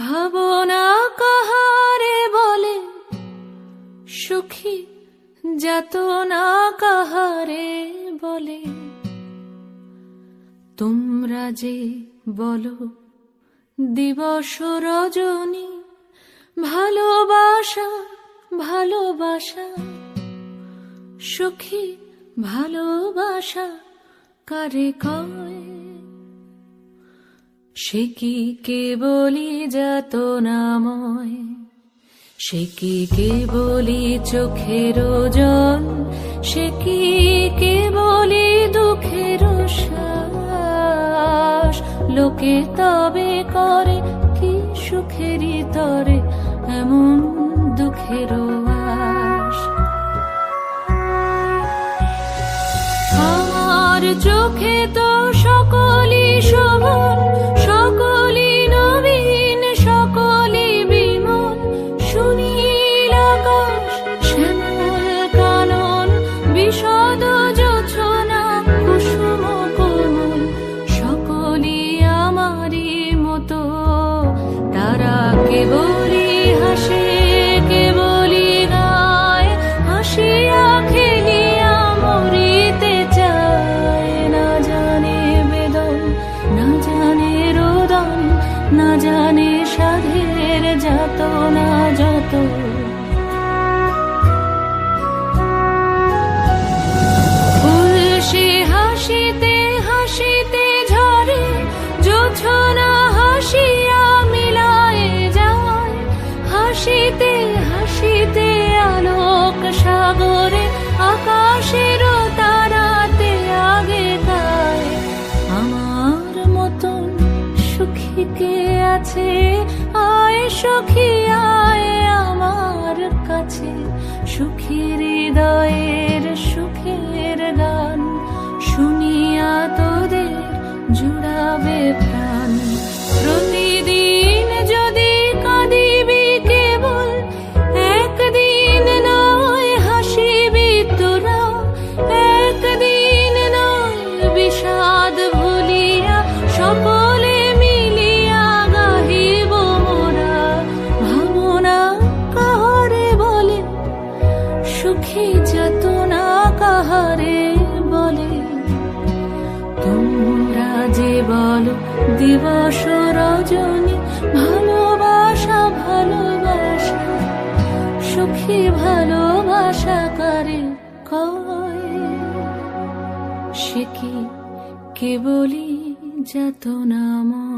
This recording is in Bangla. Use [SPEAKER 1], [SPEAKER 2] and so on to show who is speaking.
[SPEAKER 1] ভাবনা কাহারে বলে সুখী, যাতনা কাহারে বলে। তোমরা যে বলো দিবস রজনী, ভালোবাসা ভালোবাসা সুখী, ভালোবাসা কারে কয়? সে কি কেবলি যাতনাময়, সে কি কেবলি চোখের জল, সে কি কেবলি দুঃখের শ্বাস? লোকে তবে করে কি সুখেরই তরে এমন দুঃখের আশ? আমার চোখে তো সকলই শোভন, সকলই নবীন, সকলই বিমল। সুনীল আকাশ, শ্যামল কানন, বিশদ জোছনা, কুসুম কোমল, সকলই আমারই মতো। তারা কেবলই হাসে, কেবলই গায়, হাসিয়া খেলিয়া মরিতে চায়। না জানে বেদন, না জানে রোদন, না জানে সাধের যাতনা যত। ফুল সে হাসিতে হাসিতে ঝরে, জোছনা হাসিয়া মিলায়ে যায়। হাসিতে হাসিতে আলোক সাগরে, আকাশের তারাতে আগে গায়। আমার মতন সুখী কে আছে? আয় সখী আয় আমার কাছে। সুখী হৃদয়ের সুখের গান শুনিয়া তোদের জুড়াবে প্রাণ। প্রতিদিন যদি কাঁদিবি কেবল, একদিন নয় হাসিবি তোরা। একদিন নয় বিষাদ ভুলিয়া, সকলে মিলিয়া গাহিব মোরা। ভাবনা কাহারে বলে সুখী, যাতনা কাহারে বলে? তোমরা যে বলো দিবস রজনী, ভালোবাসা ভালোবাসা সুখী, ভালোবাসা কারে কয়? সে কি কেবলি যাতনাময়?